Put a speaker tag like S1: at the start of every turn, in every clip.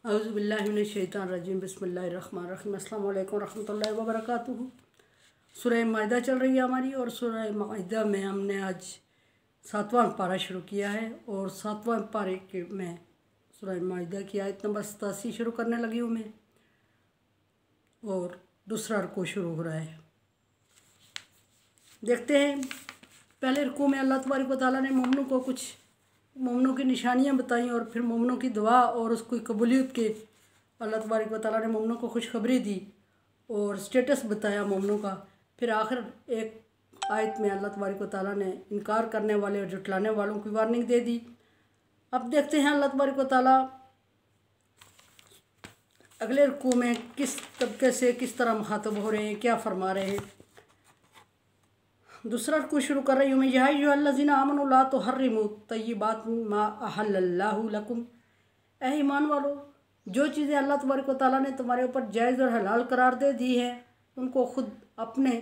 S1: औज़ुबिल्लाहिमिनश्शैतानिर्रजीम बिस्मिल्लाहिर्रहमानिर्रहीम अस्सलामु अलैकुम रहमतुल्लाहि व बरकातुहू। सूरह माइदा चल रही है हमारी और सूरह माइदा में हमने आज 7वां पारा शुरू किया है और 7वां पारे के में सूरह माइदा की आयत नंबर 87 शुरू करने लगी हूँ मैं और दूसरा रुकू शुरू हो रहा है। देखते हैं, पहले रुकू में अल्लाह तबारक व तआला ने मोमिनों को कुछ मोमिनों की निशानियां बताई और फिर मोमिनों की दुआ और उसकी कबूलियत के अल्लाह तबारक व तआला ने मोमिनों को खुशखबरी दी और स्टेटस बताया मोमिनों का। फिर आखिर एक आयत में अल्लाह तबारक व तआला ने इनकार करने वाले और जुटलाने वालों की वार्निंग दे दी। अब देखते हैं अल्लाह तबारक व तआला अगले रुकू में किस तबके से किस तरह मुखातब हो रहे हैं, क्या फरमा रहे हैं। दूसरा रुकू शुरू कर रही हूँ मैं। या अय्युहल्लज़ीना आमनू ला तुहर्रिमू तय्यिबाति मा अहल्लल्लाहु लकुम। ऐ ईमान वालो, जो चीज़ें अल्लाह तबारक व तआला ने तुम्हारे ऊपर जायज़ और हलाल करार दे दी है उनको खुद अपने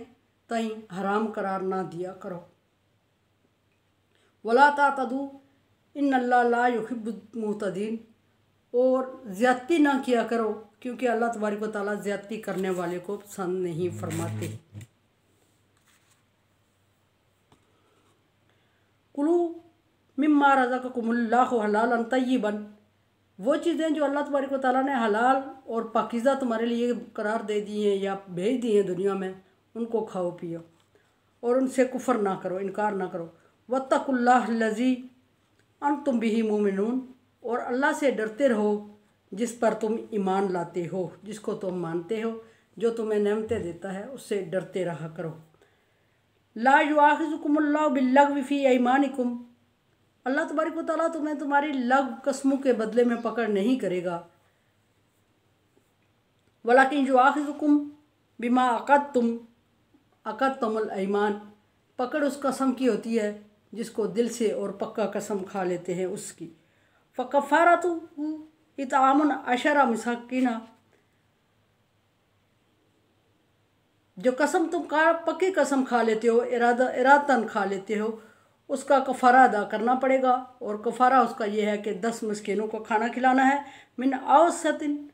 S1: तई हराम करार ना दिया करो। वला तातदू इन्नल्लाह ला युहिब्बुल मुअतदीन। और ज़्यादती ना किया करो क्योंकि अल्लाह तबारक व तआला ज़्यादती करने वाले को पसंद नहीं फरमाते। कुलू मिम्मा रज़क़कुमुल्लाहु हलालन तय्यिबन। वो चीज़ें जो अल्लाह तबारक व तआला ने हलाल और पाकीज़ा तुम्हारे लिए करार दे दी हैं या भेज दी हैं दुनिया में, उनको खाओ पियो और उनसे कुफ़र ना करो, इनकार ना करो। वत्तकुल्लाहल्लज़ी अंतुम बिही मुमिनून। और अल्लाह से डरते रहो जिस पर तुम ईमान लाते हो, जिसको तुम मानते हो, जो तुम्हें नेमतें देता है उससे डरते रहा करो। ला युआखिज़ुकुमुल्लाहु बिल्लग़्वी फ़ी अयमानिकुम। अल्लाह तबारक व तआला तुम्हें तुम्हारी लग़्व कस्मों के बदले में पकड़ नहीं करेगा। वलाकिन युआखिज़ुकुम बिमा अक़दतुमुल अयमान। पकड़ उस कसम की होती है जिसको दिल से और पक्का कसम खा लेते हैं उसकी। फ़कफ़ारतुहु इत्आमुन अशरा मसाकीना। जो कसम तुम पक्की कसम खा लेते हो, इरादतन खा लेते हो, उसका कफ़ारा अदा करना पड़ेगा। और कफ़ारा उसका ये है कि 10 मस्कीनों को खाना खिलाना है। मिन औसतिन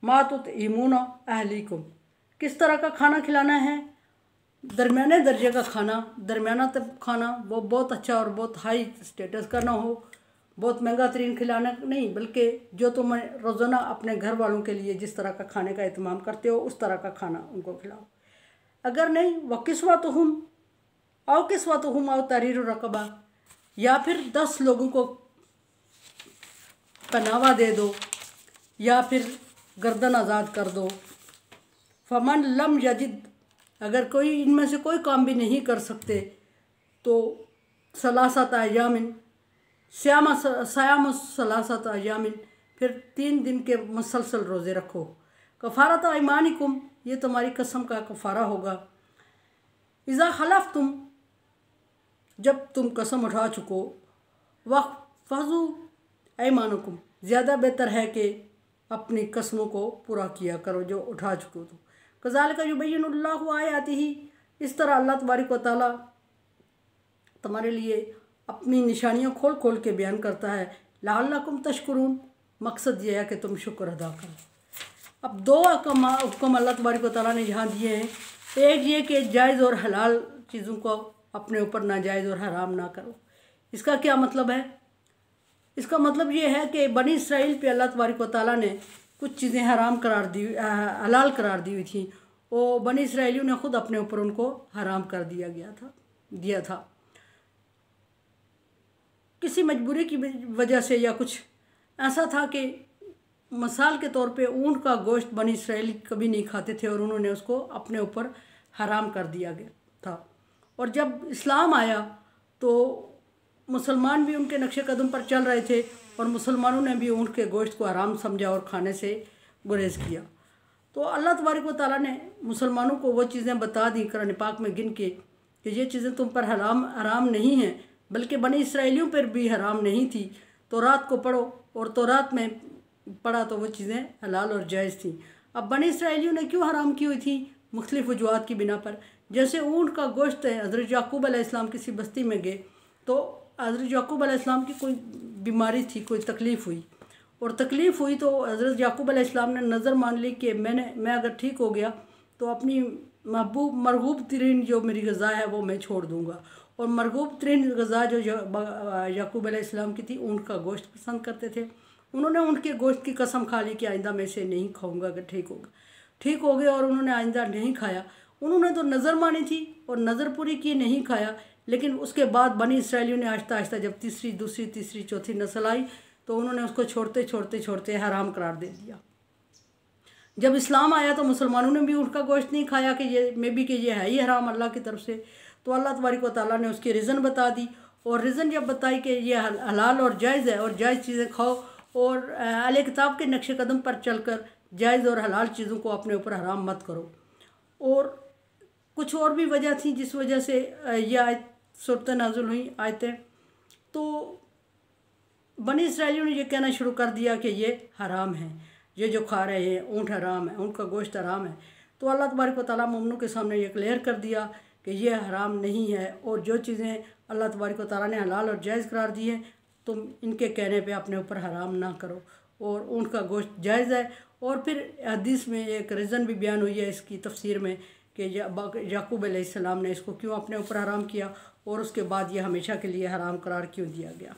S1: मा तुतइमूना अहलीकुम। किस तरह का खाना खिलाना है? दरमियाने दर्जे का खाना, दरमियाना तब खाना, वो बहुत अच्छा और बहुत हाई स्टेटस का ना हो, बहुत महंगा तरीन खिलाना नहीं, बल्कि जो तुम रोज़ाना अपने घर वालों के लिए जिस तरह का खाने का एहतमाम करते हो उस तरह का खाना उनको खिलाओ। अगर नहीं वकिस्वतुहुम औ तहरीरु रक़बा। या फिर 10 लोगों को पनावा दे दो या फिर गर्दन आज़ाद कर दो। फमन लम यजिद। अगर कोई इनमें से कोई काम भी नहीं कर सकते तो सलासत अय्यामिन सयाम सलासत अय्यामिन, फिर 3 दिन के मुसलसल रोज़े रखो। कफ़ारत अयमानिकुम, ये तुम्हारी कसम का कफ़ारा होगा। इज़ा खलफ तुम, जब तुम कसम उठा चुको। वफ़ज़ु अयमानुकुम, ज़्यादा बेहतर है कि अपनी कसमों को पूरा किया करो जो उठा चुको। तो कज़ालिका युबय्यिनुल्लाहु आयातिही। इस तरह अल्लाह तबारक व तआला तुम्हारे लिए अपनी निशानियाँ खोल खोल के बयान करता है। लअल्लकुम तशकुरून, मकसद ये है कि तुम शुक्र अदा करो। अब 2 हुक्म अल्लाह तबारक व तआला ने यहाँ दिए हैं। एक ये कि जायज़ और हलाल चीज़ों को अपने ऊपर नाजायज़ और हराम ना करो। इसका क्या मतलब है? इसका मतलब ये है कि बनी इसराइल पे अल्लाह तबारक व तआला ने कुछ चीज़ें हराम करार दी, हलाल करार दी हुई थी। वो बनी इसराइलियों ने ख़ुद अपने ऊपर उनको हराम कर दिया था किसी मजबूरी की वजह से, या कुछ ऐसा था कि मिसाल के तौर पे ऊँट का गोश्त बनी इसराइल कभी नहीं खाते थे और उन्होंने उसको अपने ऊपर हराम कर दिया गया था। और जब इस्लाम आया तो मुसलमान भी उनके नक्शे कदम पर चल रहे थे और मुसलमानों ने भी ऊँट के गोश्त को हराम समझा और खाने से गुरेज किया। तो अल्लाह तबारक व तआला ने मुसलमानों को वो चीज़ें बता दी कुरान पाक में गिन के कि ये चीज़ें तुम पर हराम नहीं हैं, बल्कि बनी इसराइलियों पर भी हराम नहीं थी। तौरात को पढ़ो और तौरात में पढ़ा तो वो चीज़ें हलाल और जायज़ थी। अब बनी इसराइलियों ने क्यों हराम की हुई थी? मुख्तलिफ़ वजूहात की बिना पर। जैसे ऊँट का गोश्त है, हज़रत याकूब अलैहिस्सलाम किसी बस्ती में गए तो हज़रत याकूब अलैहिस्सलाम की कोई बीमारी थी, कोई तकलीफ़ हुई और तकलीफ़ हुई तो हज़रत याकूब अलैहिस्सलाम ने नज़र मान ली कि मैं अगर ठीक हो गया तो अपनी मरगूब तरीन जो मेरी ग़ज़ा है वो मैं छोड़ दूँगा। और मरगूब तरीन ग़ज़ा जो याकूब अलैहिस्सलाम की थी, ऊँट का गोश्त पसंद करते थे। उन्होंने ऊँट के गोश्त की कसम खा ली कि आइंदा मैं इसे नहीं खाऊँगा अगर ठीक हो गए, और उन्होंने आइंदा नहीं खाया। उन्होंने तो नज़र मानी थी और नज़र पूरी की, नहीं खाया। लेकिन उसके बाद बनी इसराइलियों ने आहिस्ता आहिस्ता जब तीसरी, दूसरी, तीसरी, चौथी नस्ल आई तो उन्होंने उसको छोड़ते हराम करार दे दिया। जब इस्लाम आया तो मुसलमानों ने भी ऊँट का गोश्त नहीं खाया कि ये है ही हराम अल्लाह की तरफ से। तो अल्लाह तबारक व तआला ने उसकी रीज़न बता दी, और रीज़न जब बताई कि ये हलाल और जायज़ है और जायज़ चीज़ें खाओ, और अहले किताब के नक्श कदम पर चलकर जायज़ और हलाल चीज़ों को अपने ऊपर हराम मत करो। और कुछ और भी वजह थी जिस वजह से यह आयत सूरत नाज़िल हुई आयतें। तो बनी इसराइलियों ने यह कहना शुरू कर दिया कि ये हराम है, ये जो खा रहे हैं ऊँट हराम है, ऊँट का गोश्त हराम है। तो अल्लाह तबारक व तआला मोमिनों के सामने ये क्लियर कर दिया कि ये हराम नहीं है, और जो चीज़ें अल्लाह तबारक व तआला ने हलाल और जायज़ करार दी है तुम इनके कहने पे अपने ऊपर हराम ना करो, और ऊँट का गोश्त जायज़ है। और फिर हदीस में एक रीज़न भी बयान हुई है इसकी तफसीर में कि याकूब अलैहिस्सलाम ने इसको क्यों अपने ऊपर हराम किया, और उसके बाद ये हमेशा के लिए हराम करार क्यों दिया गया।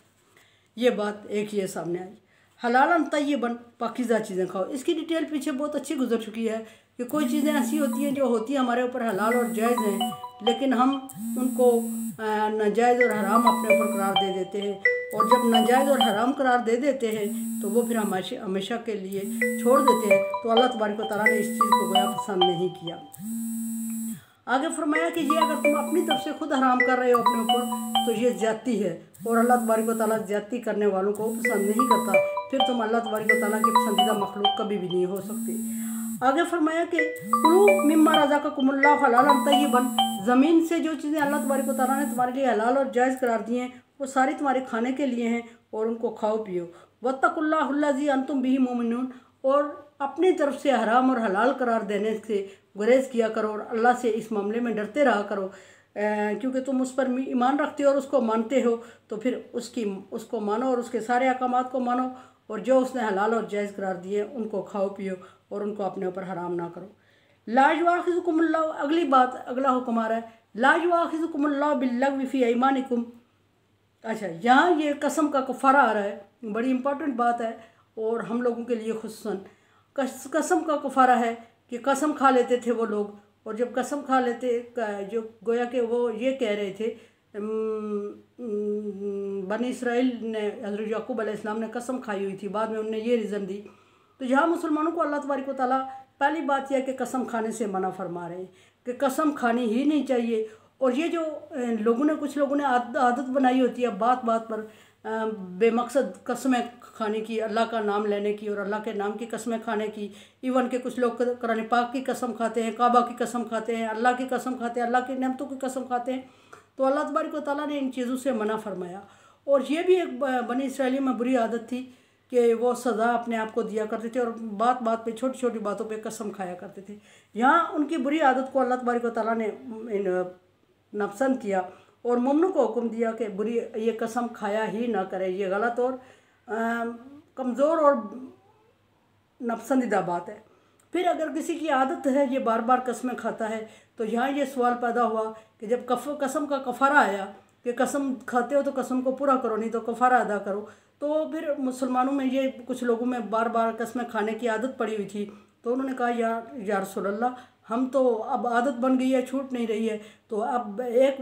S1: ये बात एक ये सामने आई। हलालन तय्यबन, पाकीज़ा चीज़ें खाओ। इसकी डिटेल पीछे बहुत अच्छी गुजर चुकी है कि कोई चीज़ें ऐसी होती हैं जो होती हैं हमारे ऊपर हलाल और जायज़ हैं, लेकिन हम उनको नाजायज़ और हराम अपने ऊपर करार दे देते हैं, और जब नाजायज़ और हराम करार दे देते हैं तो वो फिर हमेशा के लिए छोड़ देते हैं। तो अल्लाह तबारक व तआला ने इस चीज़ को गोया पसंद नहीं किया। आगे फरमाया कि ये अगर तुम अपनी तरफ से खुद हराम कर रहे हो अपने ऊपर तो ये ज़्यादती है, और अल्लाह तबारक व तआला ज़्यादती करने वालों को पसंद नहीं करता। फिर तुम अल्लाह तबारक व तआला की पसंदीदा मखलूक कभी भी नहीं हो सकती। आगे फरमाया कि कुलू मिम्मा रज़क़कुमुल्लाहु हलालन तय्यबन, ज़मीन से जो चीज़ें अल्लाह तबारक व तआला ने तुम्हारे लिए हलाल और जायज़ करार दी हैं वो सारी तुम्हारे खाने के लिए हैं, और उनको खाओ पियो। वत्तकुल्लाहुल्लज़ी अंतुम बिही मुमिनून, और अपनी तरफ से हराम और हलाल करार देने से गुरेज किया करो, और अल्लाह से इस मामले में डरते रहा करो, क्योंकि तुम उस पर ईमान रखते हो और उसको मानते हो। तो फिर उसको मानो और उसके सारे अहकामात को मानो, और जो उसने हलाल और जायज़ करार दिए उनको खाओ पियो, और उनको अपने ऊपर हराम ना करो। ला युआखिज़ुकुमुल्लाहु, अगली बात, अगला हुक्म आ रहा है, ला युआखिज़ुकुमुल्लाहु बिल्लग़्वि फ़ी अयमानिकुम। अच्छा, यहाँ ये कसम का कफ़ारा आ रहा है, बड़ी इंपॉर्टेंट बात है और हम लोगों के लिए खुसूसन। कसम का कफ़ारा है कि कसम खा लेते थे वो लोग, और जब कसम खा लेते, जो गोया कि वो ये कह रहे थे, बनी इसराइल ने हज़रत याकूब अलैहिस्सलाम ने कसम खाई हुई थी, बाद में उन्होंने ये रीज़न दी। तो यहाँ मुसलमानों को अल्लाह तबारक व तआला पहली बात यह है कि कसम खाने से मना फरमा रहे हैं कि कसम खानी ही नहीं चाहिए। और ये जो कुछ लोगों ने आदत बनाई होती है बात बात पर बेमकसद कस्में खाने की, अल्लाह का नाम लेने की और अल्लाह के नाम की कस्में खाने की। इवन के कुछ लोग कुरान पाक की कसम खाते हैं, काबा की कसम खाते हैं, अल्लाह की कसम खाते हैं, अल्लाह की नेमतों की कसम खाते हैं। तो अल्लाह तबारक व तआला ने इन चीज़ों से मना फरमाया। और ये भी एक बनी इसराइली में बुरी आदत थी कि वो सज़ा अपने आप को दिया करते थे और बात बात पे, छोटी छोटी बातों पे कसम खाया करते थे। यहाँ उनकी बुरी आदत को अल्लाह तबारक व तआला ने नापसंद किया और मोमिनों को हुक्म दिया कि बुरी ये कसम खाया ही ना करे, ये गलत और कमज़ोर और नापसंदीदा बात है। फिर अगर किसी की आदत है ये बार बार कसमें खाता है, तो यहाँ ये सवाल पैदा हुआ कि जब कसम का कफ़ारा आया कि कसम खाते हो तो कसम को पूरा करो, नहीं तो कफ़ारा अदा करो। तो फिर मुसलमानों में ये कुछ लोगों में बार बार कसमें खाने की आदत पड़ी हुई थी। तो उन्होंने कहा या रसूलल्लाह, हम तो अब आदत बन गई है, छूट नहीं रही है, तो अब 1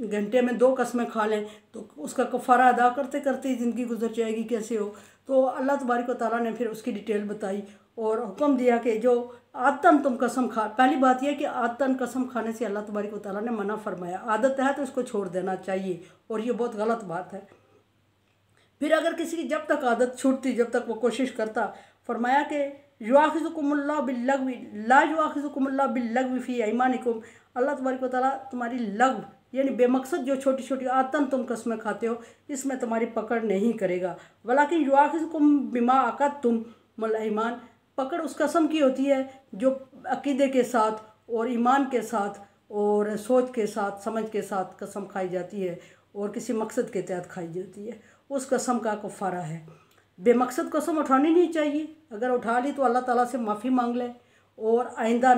S1: घंटे में 2 कसमें खा लें तो उसका कफ़ारा अदा करते करते ही ज़िंदगी गुजर जाएगी, कैसे हो। तो अल्लाह तबारक व तआला ने फिर उसकी डिटेल बताई और हुक्म दिया कि जो आदतन तुम कसम खा, पहली बात यह कि आदतन कसम खाने से अल्लाह तबारक व तआला ने मना फरमाया। आदत है तो इसको छोड़ देना चाहिए और ये बहुत गलत बात है। फिर अगर किसी की जब तक आदत छूटती, जब तक वो कोशिश करता, फरमाया कि युआखिज़ुकुमुल्लाहु बिल्लग़्वि ला युआखिज़ुकुमुल्लाहु बिल्लग़्वि फ़ी अयमानिकुम, अल्लाह तबारक व तआला तुम्हारी लग़्व यानी बेमकसद जो छोटी छोटी आदतन तुम कसमें खाते हो इसमें तुम्हारी पकड़ नहीं करेगा। वलाकिन युआखिज़ुकुम बिमा अक़दतुमुल अयमान, पकड़ उस कसम की होती है जो अक़ीदे के साथ और ईमान के साथ और सोच के साथ, समझ के साथ कसम खाई जाती है और किसी मकसद के तहत खाई जाती है, उस कसम का कफ़ारा है। बेमकसद कसम उठानी नहीं चाहिए। अगर उठा ली तो अल्लाह ताला से माफ़ी मांग ले और आइंदा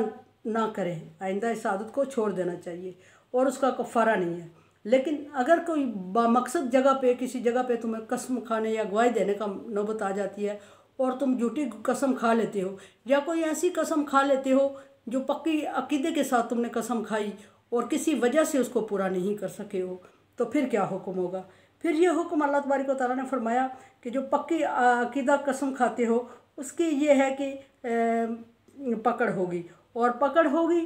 S1: ना करें, आइंदा इस आदत को छोड़ देना चाहिए और उसका कफ़ारा नहीं है। लेकिन अगर कोई बामकसद जगह पे, किसी जगह पे तुम्हें कसम खाने या गवाही देने का नौबत आ जाती है और तुम झूठी कसम खा लेते हो या कोई ऐसी कसम खा लेते हो जो पक्की अकीदे के साथ तुमने कसम खाई और किसी वजह से उसको पूरा नहीं कर सके हो, तो फिर क्या हुक्म होगा? फिर ये हुक्म अल्लाह तबारक व तआला ने फरमाया कि जो पक्की अकीदा कसम खाते हो उसकी ये है कि पकड़ होगी, और पकड़ होगी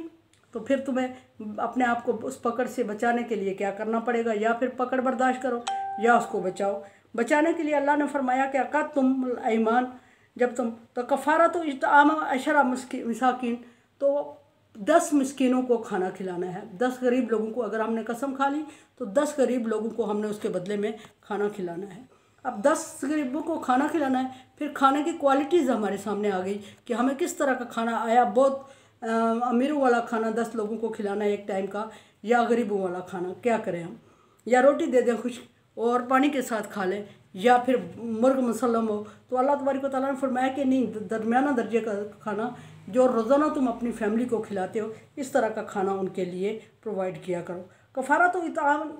S1: तो फिर तुम्हें अपने आप को उस पकड़ से बचाने के लिए क्या करना पड़ेगा? या फिर पकड़ बर्दाश्त करो या उसको बचाओ। बचाने के लिए अल्लाह ने फरमाया कि अक़द तुम ईमान, जब तुम तो कफ़ारा तो इत्आम अशरा मसाकिन, तो 10 मिस्कीनों को खाना खिलाना है। 10 गरीब लोगों को, अगर हमने कसम खा ली तो 10 गरीब लोगों को हमने उसके बदले में खाना खिलाना है। अब 10 गरीबों को खाना खिलाना है, फिर खाने की क्वालिटीज़ हमारे सामने आ गई कि हमें किस तरह का खाना आया। बहुत अमीरों वाला खाना 10 लोगों को खिलाना है एक टाइम का, या गरीबों वाला खाना, क्या करें हम? या रोटी दे दें खुश्क और पानी के साथ खा लें, या फिर मुर्ग मुसल्लम हो। तो अल्लाह तबारक व तआला ने फरमाया कि नहीं, दरमियाना दर्जे का खाना जो रोज़ाना तुम अपनी फैमिली को खिलाते हो, इस तरह का खाना उनके लिए प्रोवाइड किया करो। कफ़ारा तो इताम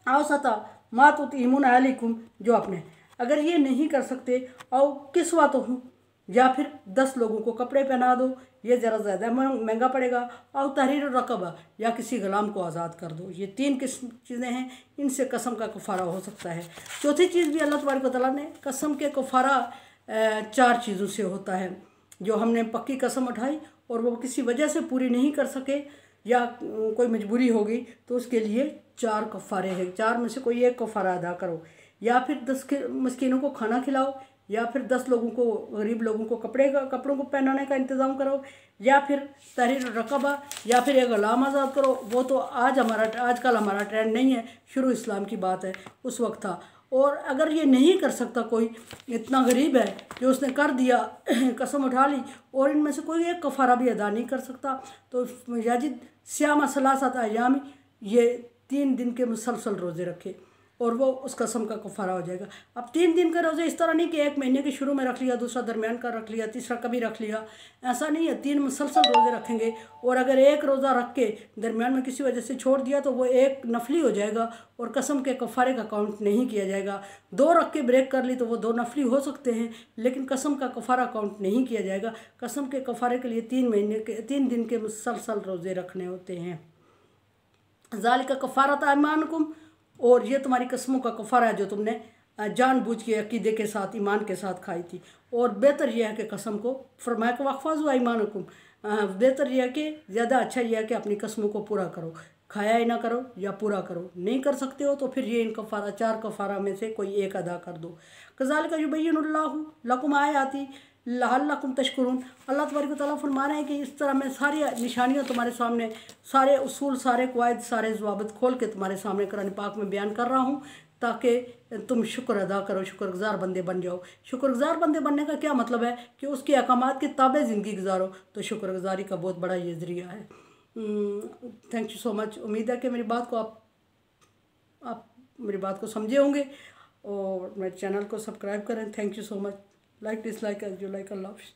S1: आवसता मात उतईमुन अलैकुम, जो अपने अगर ये नहीं कर सकते और किसवा तो हूँ, या फिर 10 लोगों को कपड़े पहना दो, ये ज़रा ज़्यादा महंगा पड़ेगा। और तहरीर रक़बा, या किसी ग़ुलाम को आज़ाद कर दो। ये 3 किस्म चीज़ें हैं, इनसे कसम का कफ़ारा हो सकता है। चौथी चीज़ भी अल्लाह तबारक व तआला ने कसम के कफ़ारा 4 चीज़ों से होता है। जो हमने पक्की कसम उठाई और वो किसी वजह से पूरी नहीं कर सके या कोई मजबूरी होगी, तो उसके लिए 4 कफ़ारे हैं। 4 में से कोई एक कफ़ारा अदा करो, या फिर 10 मस्कीनों को खाना खिलाओ, या फिर 10 लोगों को, गरीब लोगों को कपड़ों को पहनाने का इंतज़ाम करो, या फिर तहरीर रक़बा, या फिर एक ग़ुलाम आज़ाद करो। वो तो आजकल हमारा ट्रेंड नहीं है, शुरू इस्लाम की बात है, उस वक्त था। और अगर ये नहीं कर सकता, कोई इतना गरीब है कि उसने कर दिया, कसम उठा ली, और इनमें से कोई एक कफ़ारा भी अदा नहीं कर सकता, तो याजिद स्याम सलासत अय्याम, ये 3 दिन के मुसलसल रोज़े रखे और वो उस कसम का कफ़ारा हो जाएगा। अब 3 दिन के रोज़े इस तरह नहीं कि एक महीने के शुरू में रख लिया, दूसरा दरमियान का रख लिया, तीसरा कभी रख लिया, ऐसा नहीं है। 3 मुसलसल रोज़े रखेंगे, और अगर एक रोज़ा रख के दरमियान में किसी वजह से छोड़ दिया तो वो एक नफली हो जाएगा और कसम के कफ़ारे का काउंट नहीं किया जाएगा। 2 रख के ब्रेक कर ली तो वो 2 नफली हो सकते हैं, लेकिन कसम का कफ़ारा काउंट नहीं किया जाएगा। कसम के कफ़ारे के लिए 3 दिन के मुसलसल रोज़े रखने होते हैं। ज़ालिका कफ़ारत अयमानुकुम, और ये तुम्हारी कसमों का कफ़ारा है जो तुमने जानबूझ के अकीदे के साथ, ईमान के साथ खाई थी। और बेहतर यह है कि कसम को फरमाया कि वक़फ़ाज़ु अयमानुकुम, बेहतर यह है कि ज़्यादा अच्छा यह है कि अपनी कसमों को पूरा करो, खाया ही ना करो या पूरा करो। नहीं कर सकते हो तो फिर ये इन कफ़ारा 4 कफ़ारा में से कोई एक अदा कर दो। कज़ालिका युबय्यिनुल्लाहु लकुम आयाती लअल्लकुम तशकुरून। अल्लाह तबारक व तआला फरमा रहे हैं कि इस तरह मैं सारी निशानियाँ तुम्हारे सामने, सारे उसूल, सारे क़वाइद, सारे ज़वाबित खोल के तुम्हारे सामने कुरान पाक में बयान कर रहा हूँ, ताकि तुम शुक्र अदा करो, शुक्रगुज़ार बंदे बन जाओ। शुक्रगुज़ार बंदे बनने का क्या मतलब है? कि उसके अहकामात के ताबे ज़िंदगी गुजारो, तो शुक्रगुज़ारी का बहुत बड़ा ये ज़रिया है। Thank you so much. उम्मीद है कि मेरी बात को आप मेरी बात को समझे होंगे, और मेरे चैनल को सब्सक्राइब करें। Thank you so much. Like dislike as you like. अल्लाह हाफ़िज़।